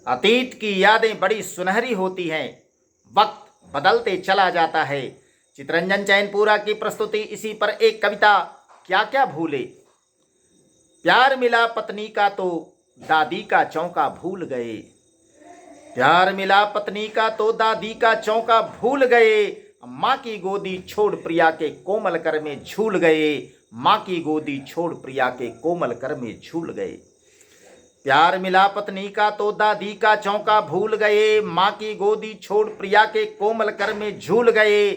अतीत की यादें बड़ी सुनहरी होती हैं, वक्त बदलते चला जाता है। चितरंजन चैनपुरा की प्रस्तुति। इसी पर एक कविता, क्या क्या भूले। प्यार मिला पत्नी का तो दादी का चौका भूल गए। प्यार मिला पत्नी का तो दादी का चौका भूल गए। माँ की गोदी छोड़ प्रिया के कोमल कर में झूल गए। माँ की गोदी छोड़ प्रिया के कोमल कर में झूल गए। प्यार मिला पत्नी का तो दादी का चौका भूल गए। माँ की गोदी छोड़ प्रिया के कोमल कर में झूल गए।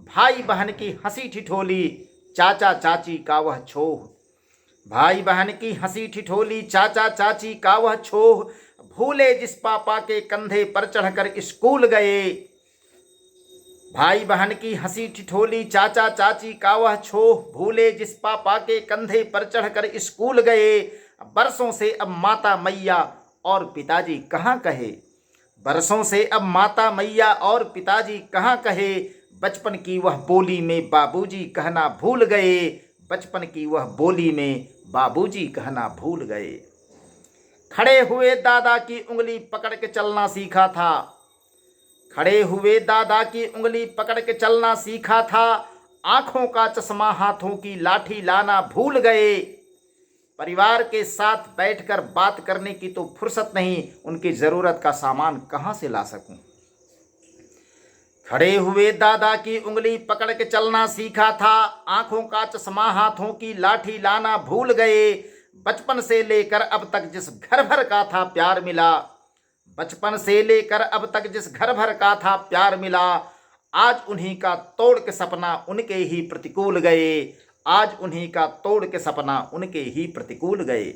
भाई बहन की हंसी ठिठोली, चाचा चाची का वह छोह। भाई बहन की हंसी ठिठोली, चाचा चाची का वह छोह। भूले जिस पापा के कंधे पर चढ़कर स्कूल गए। भाई बहन की हंसी ठिठोली, चाचा चाची का वह छोह। भूले जिस पापा के कंधे पर चढ़कर स्कूल गए। बरसों से अब माता मैया और पिताजी कहाँ कहे। बरसों से अब माता मैया और पिताजी कहाँ कहे। बचपन की वह बोली में बाबूजी कहना भूल गए। बचपन की वह बोली में बाबूजी कहना भूल गए। खड़े हुए दादा की उंगली पकड़ के चलना सीखा था। खड़े हुए दादा की उंगली पकड़ के चलना सीखा था। आंखों का चश्मा हाथों की लाठी लाना भूल गए। परिवार के साथ बैठकर बात करने की तो फुर्सत नहीं, उनकी ज़रूरत का सामान कहाँ से ला सकूं। खड़े हुए दादा की उंगली पकड़ के चलना सीखा था। आंखों का चश्मा हाथों की लाठी लाना भूल गए। बचपन से लेकर अब तक जिस घर भर का था प्यार मिला। बचपन से लेकर अब तक जिस घर भर का था प्यार मिला। आज उन्हीं का तोड़ के सपना उनके ही प्रतिकूल गए। आज उन्हीं का तोड़ के सपना उनके ही प्रतिकूल गए।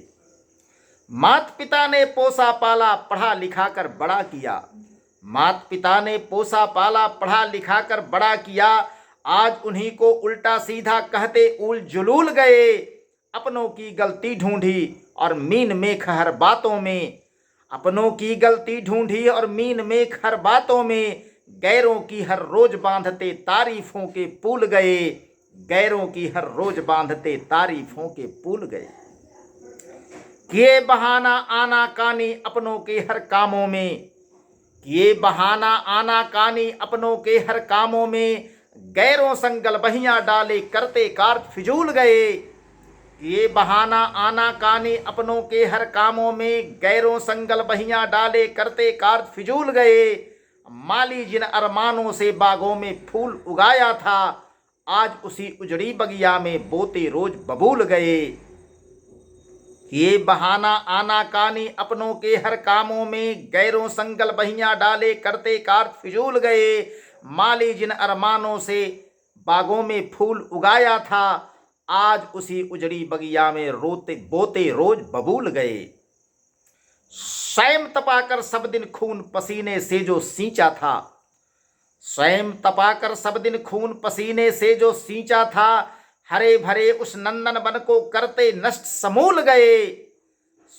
माता पिता ने पोसा पाला पढ़ा लिखा कर बड़ा किया। माता पिता ने पोसा पाला पढ़ा लिखा कर बड़ा किया। आज उन्हीं को उल्टा सीधा कहते उल जुलूल गए। अपनों की गलती ढूंढी और मीन मेख हर बातों में। अपनों की गलती ढूंढी और मीन मेख हर बातों में। गैरों की हर रोज बांधते तारीफों के पुल गए। गैरों की हर रोज बांधते तारीफों के पुल गए। किए बहाना आना कानी अपनों के हर कामों में। किए बहाना आना कानी अपनों के हर कामों में। गैरों संगल बहियां डाले करते कार्त फिजूल गए। किए बहाना आना कानी अपनों के हर कामों में। गैरों संगल बहियां डाले करते कार्त फिजूल गए। माली जिन अरमानों से बागों में फूल उगाया था। आज उसी उजड़ी बगिया में बोते रोज बबूल गए। ये बहाना आना कानी अपनों के हर कामों में। गैरों संगल बहियां डाले करते कार्त फिजूल गए। माली जिन अरमानों से बागों में फूल उगाया था। आज उसी उजड़ी बगिया में रोते बोते रोज बबूल गए। स्वयं तपाकर सब दिन खून पसीने से जो सींचा था। स्वयं तपाकर सब दिन खून पसीने से जो सींचा था। हरे भरे उस नंदन वन को करते नष्ट समूल गए।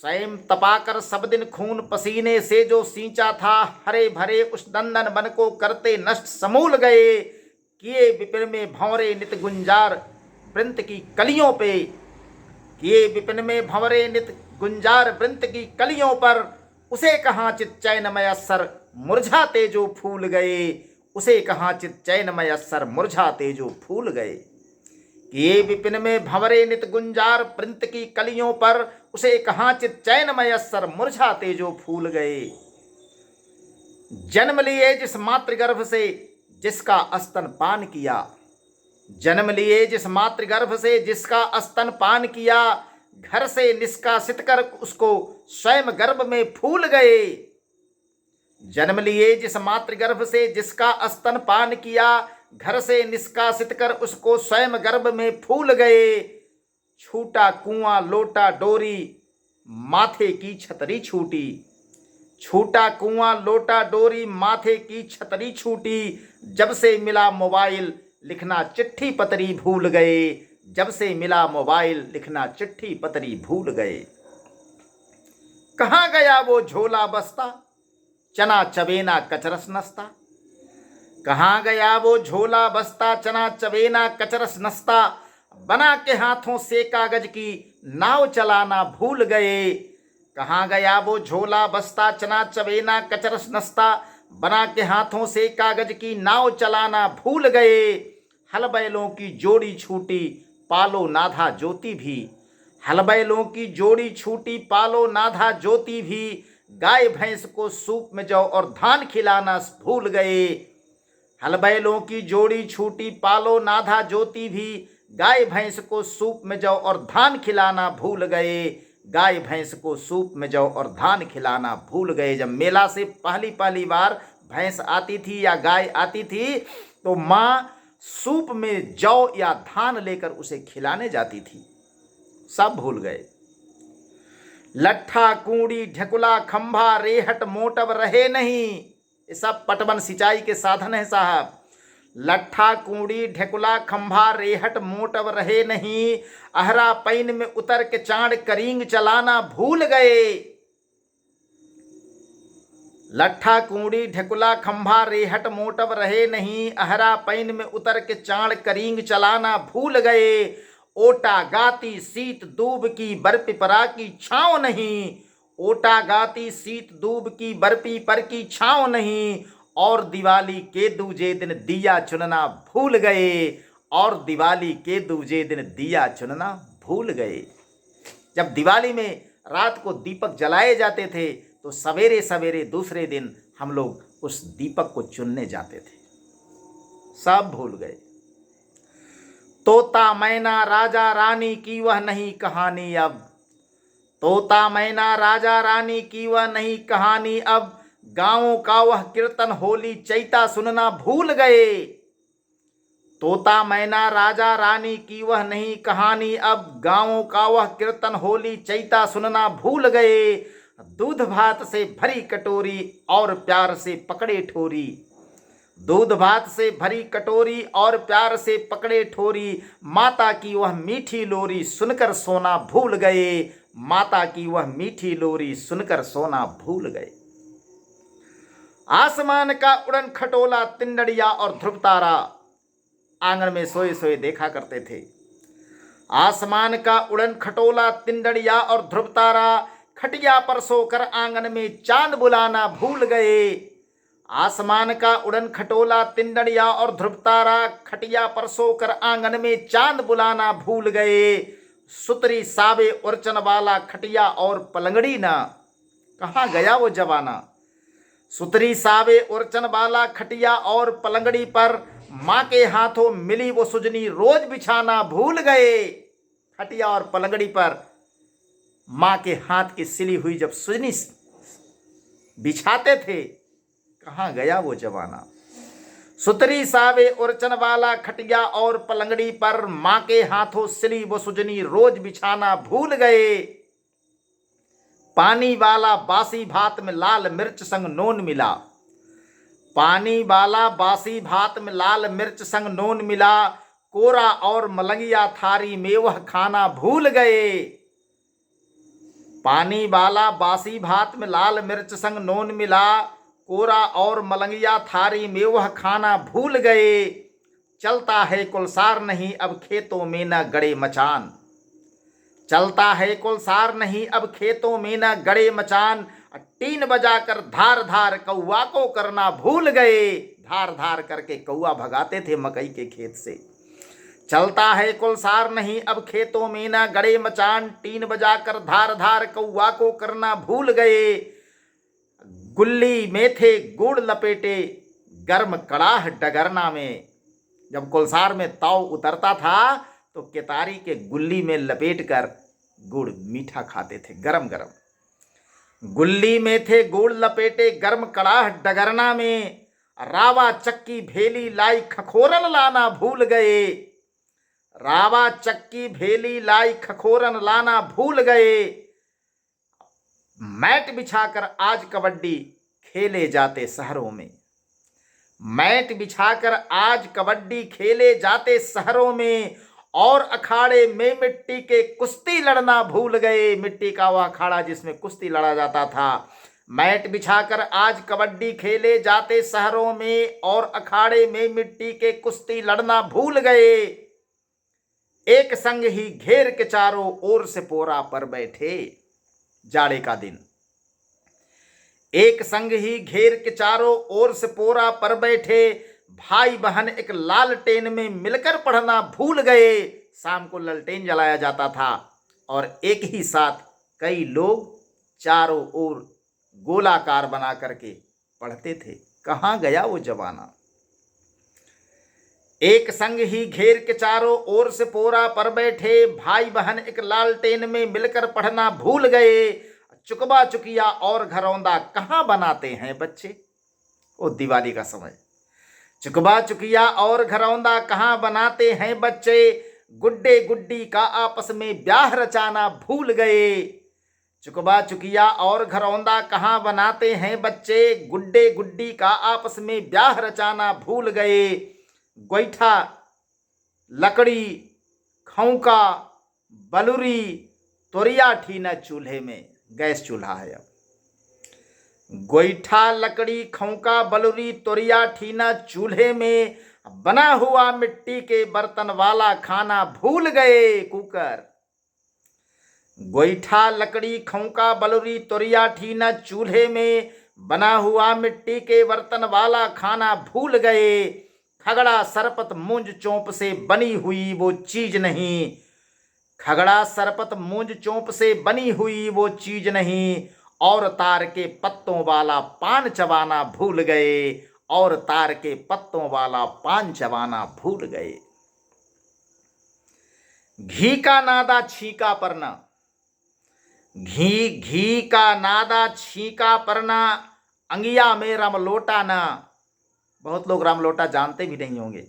स्वयं तपाकर सब दिन खून पसीने से जो सींचा था। हरे भरे उस नंदन वन को करते नष्ट समूल गए। किए विपिन में भंवरे नित गुंजार वृंत की कलियों पे। किए विपिन में भंवरे नित गुंजार वृंत की कलियों पर। उसे कहाँ चित चैनमय असर मुरझाते जो फूल गए। उसे कहाँ चित चैनमय असर मुरझाते जो फूल गए। किए विपिन में भंवरे नित गुंजार वृंत की कलियों पर। उसे कहाँ चित चैनमय असर मुरझाते जो फूल गए। जन्म लिए जिस मातृगर्भ से जिसका स्तन पान किया। जन्म लिए जिस मातृगर्भ से जिसका स्तन पान किया। घर से निष्कासित कर उसको स्वयं गर्भ में फूल गए। जन्म लिए जिस मातृगर्भ से जिसका स्तन पान किया। घर से निष्कासित कर उसको स्वयं गर्भ में फूल गए। छूटा कुआं लोटा डोरी माथे की छतरी छूटी। छूटा कुआं लोटा डोरी माथे की छतरी छूटी। जब से मिला मोबाइल लिखना चिट्ठी पतरी भूल गए। जब से मिला मोबाइल लिखना चिट्ठी पतरी भूल गए। कहाँ गया वो झोला बस्ता चना चबेना कचरस नस्ता। कहाँ गया वो झोला बस्ता चना चबेना कचरस नस्ता। बना के हाथों से कागज की नाव चलाना भूल गए। कहाँ गया वो झोला बस्ता, चना चबेना कचरस नस्ता, बना के हाथों से कागज की नाव चलाना भूल गए। हल बैलों की जोड़ी छूटी, पालो नाधा ज्योति भी। हल बैलों की जोड़ी छूटी, पालो नाधा ज्योति भी। गाय भैंस को सूप में जौ और धान खिलाना भूल गए। हल बैलों की जोड़ी छूटी, पालो नाधा ज्योति भी। गाय भैंस को सूप में जौ और धान खिलाना भूल गए। गाय भैंस को सूप में जौ और धान खिलाना भूल गए। जब मेला से पहली पहली बार भैंस आती थी या गाय आती थी तो माँ सूप में जौ या धान लेकर उसे खिलाने जाती थी। सब भूल गए। लट्ठा कूड़ी ढकुला खंभा रेहट मोटब रहे नहीं। ये सब पटवन सिंचाई के साधन है साहब। लट्ठा कूड़ी ढकुला खंभा रेहट मोटब रहे नहीं। अहरा पैन में उतर के चांद करींग चलाना भूल गए। लट्ठा कूड़ी ढकुला खंभा रेहट मोटब रहे नहीं। अहरा पैन में उतर के चांद करींग चलाना भूल गए। ओटा गाती सीत दूब की बरपिपरा की छाँव नहीं। ओटा गाती सीत दूब की बरपी पर की छाँव नहीं। और दिवाली के दूजे दिन दिया चुनना भूल गए। और दिवाली के दूजे दिन दिया चुनना भूल गए। जब दिवाली में रात को दीपक जलाए जाते थे तो सवेरे सवेरे दूसरे दिन हम लोग उस दीपक को चुनने जाते थे। सब भूल गए। तोता मैना राजा रानी की वह नहीं कहानी अब। तोता मैना राजा रानी की वह नहीं कहानी अब। गाँवों का वह कीर्तन होली चैता सुनना भूल गए। तोता मैना राजा रानी की वह नहीं कहानी अब। गाँवों का वह कीर्तन होली चैता सुनना भूल गए। दूध भात से भरी कटोरी और प्यार से पकड़े ठोरी। दूध भात से भरी कटोरी और प्यार से पकड़े ठोरी। माता की वह मीठी लोरी सुनकर सोना भूल गए। माता की वह मीठी लोरी सुनकर सोना भूल गए। आसमान का उड़न खटोला तिंदड़िया और ध्रुव तारा आंगन में सोए सोए देखा करते थे। आसमान का उड़न खटोला तिंदड़िया और ध्रुव तारा खटिया पर सोकर आंगन में चांद बुलाना भूल गए। आसमान का उड़न खटोला तिंदड़िया और ध्रुव तारा खटिया पर सोकर आंगन में चांद बुलाना भूल गए। सुतरी सावे उर्चन वाला खटिया और पलंगड़ी ना, कहाँ गया वो जवाना। सुतरी सावे उर्चन वाला खटिया और पलंगड़ी पर माँ के हाथों मिली वो सुजनी रोज बिछाना भूल गए। खटिया और पलंगड़ी पर माँ के हाथ की सिली हुई जब सुजनी बिछाते थे, कहाँ गया वो जमाना। सुतरी सावे उर्चन वाला खटिया और पलंगड़ी पर माँ के हाथों सिली वो सुजनी रोज बिछाना भूल गए। पानी वाला बासी भात में लाल मिर्च संग नून मिला। पानी वाला बासी भात में लाल मिर्च संग नून मिला। कोरा और मलंगिया थारी में वह खाना भूल गए। पानी वाला बासी भात में लाल मिर्च संग नून मिला। कोरा और मलंगिया थारी में वह खाना भूल गए। चलता है कुलसार नहीं अब खेतों में न गड़े मचान। चलता है कुलसार नहीं अब खेतों में न गड़े मचान। टीन बजाकर धार धार कौआ को करना भूल गए। धार धार करके कौआ भगाते थे मकई के खेत से। चलता है कुलसार नहीं अब खेतों में न गड़े मचान। टीन बजाकर धार धार कौआ को करना भूल गए। गुल्ली में थे गुड़ लपेटे गर्म कड़ाह डगरना में। जब कुलसार में ताव उतरता था तो केतारी के गुल्ली में लपेटकर गुड़ मीठा खाते थे गरम गरम। गुल्ली में थे गुड़ लपेटे गर्म कड़ाह डगरना में। रावा चक्की भेली लाई खखोरन लाना भूल गए। रावा चक्की भेली लाई खखोरन लाना भूल गए। मैट बिछाकर आज कबड्डी खेले जाते शहरों में। मैट बिछाकर आज कबड्डी खेले जाते शहरों में। और अखाड़े में मिट्टी के कुश्ती लड़ना भूल गए। मिट्टी का वह अखाड़ा जिसमें कुश्ती लड़ा जाता था। मैट बिछाकर आज कबड्डी खेले जाते शहरों में। और अखाड़े में मिट्टी के कुश्ती लड़ना भूल गए। एक संग ही घेर के चारों ओर से पोरा पर बैठे। जाड़े का दिन। एक संग ही घेर के चारों ओर से पोरा पर बैठे, भाई बहन एक लालटेन में मिलकर पढ़ना भूल गए। शाम को ललटेन जलाया जाता था और एक ही साथ कई लोग चारों ओर गोलाकार बना करके पढ़ते थे। कहाँ गया वो जमाना। एक संग ही घेर के चारों ओर से पोरा पर बैठे, भाई बहन एक लालटेन में मिलकर पढ़ना भूल गए। चुकबा चुकिया और घरौंदा कहाँ बनाते हैं बच्चे। वो दिवाली का समय। चुकबा चुकिया और घरौंदा कहाँ बनाते हैं बच्चे, गुड्डे गुड्डी का आपस में ब्याह रचाना भूल गए। चुकबा चुकिया और घरौंदा कहाँ बनाते हैं बच्चे, गुड्डे गुड्डी का आपस में ब्याह रचाना भूल गए। गोईठा, लकड़ी, खौंका, बलुरी, तोरिया ठीना चूल्हे में। गैस चूल्हा है अब। गोईठा, लकड़ी, खौंका, बलुरी, तोरिया ठीना चूल्हे में, बना हुआ मिट्टी के बर्तन वाला खाना भूल गए। कुकर। गोईठा, लकड़ी, खौंका, बलुरी, तोरिया ठीना चूल्हे में, बना हुआ मिट्टी के बर्तन वाला खाना भूल गए। खगड़ा सरपत मूंज चोंप से बनी हुई वो चीज नहीं, खगड़ा सरपत मूंज चोंप से बनी हुई वो चीज नहीं, और तार के पत्तों वाला पान चबाना भूल गए, और तार के पत्तों वाला पान चबाना भूल गए। घी का नादा छीका परना। घी का नादा छीका परना, अंगिया में रम लोटा ना। बहुत लोग राम लोटा जानते भी नहीं होंगे।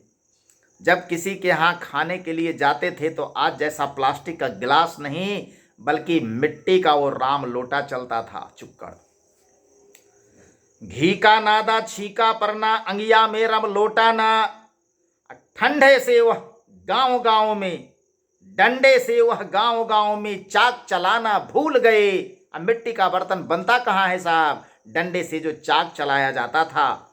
जब किसी के यहाँ खाने के लिए जाते थे तो आज जैसा प्लास्टिक का गिलास नहीं, बल्कि मिट्टी का वो राम लोटा चलता था, चुक्कड़। घी का नादा छीका परना, अंगिया में रम लोटा ना। ठंडे से वह गांव गांव में, डंडे से वह गांव गांव में चाक चलाना भूल गए। अब मिट्टी का बर्तन बनता कहाँ है साहब, डंडे से जो चाक चलाया जाता था।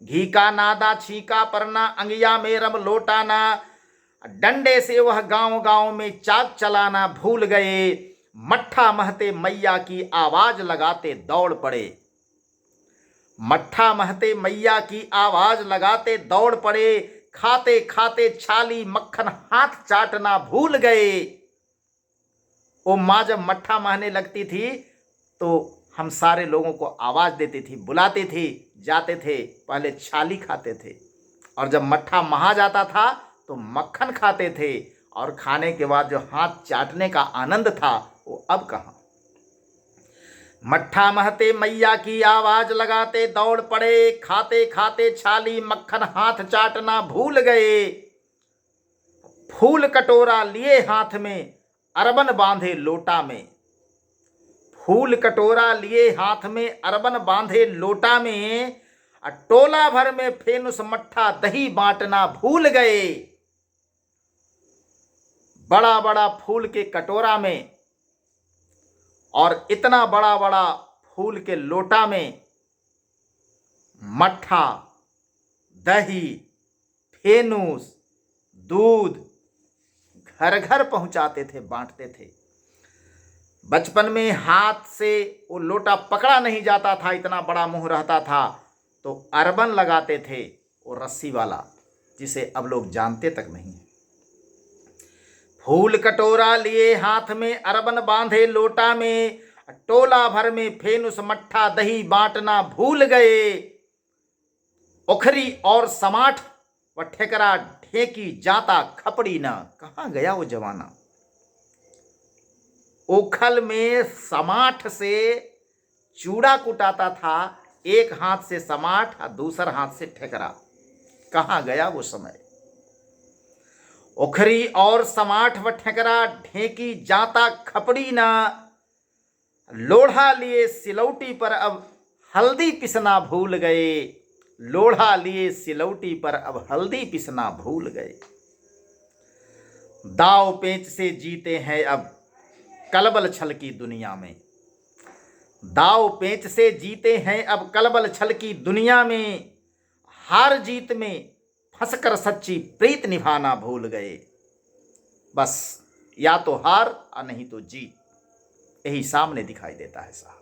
घी का नादा छीका परना, अंगिया में रम लोटाना। डंडे से वह गांव गांव में चाक चलाना भूल गए। मट्ठा महते मैया की आवाज लगाते दौड़ पड़े। मट्ठा महते मैया की आवाज लगाते दौड़ पड़े। खाते खाते छाली मक्खन हाथ चाटना भूल गए। वो माँ जब मट्ठा महने लगती थी तो हम सारे लोगों को आवाज देती थी, बुलाते थे, जाते थे, पहले छाली खाते थे, और जब मट्ठा महा जाता था तो मक्खन खाते थे, और खाने के बाद जो हाथ चाटने का आनंद था वो अब कहाँ। मट्ठा महते मैया की आवाज लगाते दौड़ पड़े। खाते खाते छाली मक्खन हाथ चाटना भूल गए। फूल कटोरा लिए हाथ में, अरबन बांधे लोटा में। फूल कटोरा लिए हाथ में, अरबन बांधे लोटा में। टोला भर में फेनुस मट्ठा दही बांटना भूल गए। बड़ा बड़ा फूल के कटोरा में और इतना बड़ा बड़ा फूल के लोटा में मट्ठा, दही, फेनुस, दूध घर घर पहुंचाते थे, बांटते थे। बचपन में हाथ से वो लोटा पकड़ा नहीं जाता था, इतना बड़ा मुंह रहता था, तो अरबन लगाते थे, वो रस्सी वाला, जिसे अब लोग जानते तक नहीं। फूल कटोरा लिए हाथ में, अरबन बांधे लोटा में। टोला भर में फेनुस मट्ठा दही बांटना भूल गए। उखरी और समाठ व ठेकरा ढेकी जाता खपड़ी ना। कहाँ गया वो जमाना। ओखल में समाठ से चूड़ा कुटाता था, एक हाथ से समाठ और दूसर हाथ से ठेकरा। कहाँ गया वो समय। उखरी और समाठ व ठेकरा ढेकी जाता खपड़ी ना। लोढ़ा लिए सिलौटी पर अब हल्दी पिसना भूल गए। लोढ़ा लिए सिलौटी पर अब हल्दी पिसना भूल गए। दाव पेंच से जीते हैं अब कलबल छल की दुनिया में। दाव पेंच से जीते हैं अब कलबल छल की दुनिया में। हार जीत में फंसकर सच्ची प्रीत निभाना भूल गए। बस या तो हार और नहीं तो जीत, यही सामने दिखाई देता है साहब।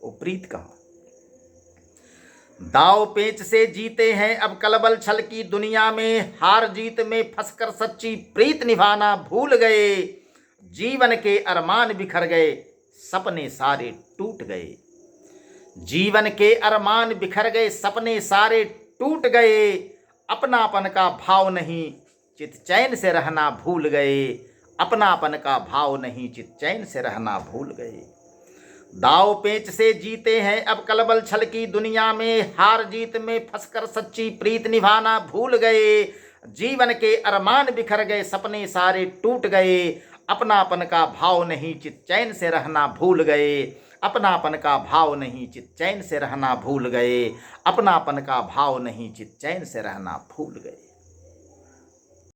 वो प्रीत कहाँ? दाव पेच से जीते हैं अब कलबल छल की दुनिया में, हार जीत में फंसकर सच्ची प्रीत निभाना भूल गए। जीवन के अरमान बिखर गए, सपने सारे टूट गए। जीवन के अरमान बिखर गए, सपने सारे टूट गए। अपनापन का भाव नहीं, चित चैन से रहना भूल गए। अपनापन का भाव नहीं, चित चैन से रहना भूल गए। दाव पेच से जीते हैं अब कलबल छल की दुनिया में, हार जीत में फंसकर सच्ची प्रीत निभाना भूल गए। जीवन के अरमान बिखर गए, सपने सारे टूट गए। अपनापन का भाव नहीं, चित चैन से रहना भूल गए। अपनापन का भाव नहीं, चित चैन से रहना भूल गए। अपनापन का भाव नहीं, चित चैन से रहना भूल गए।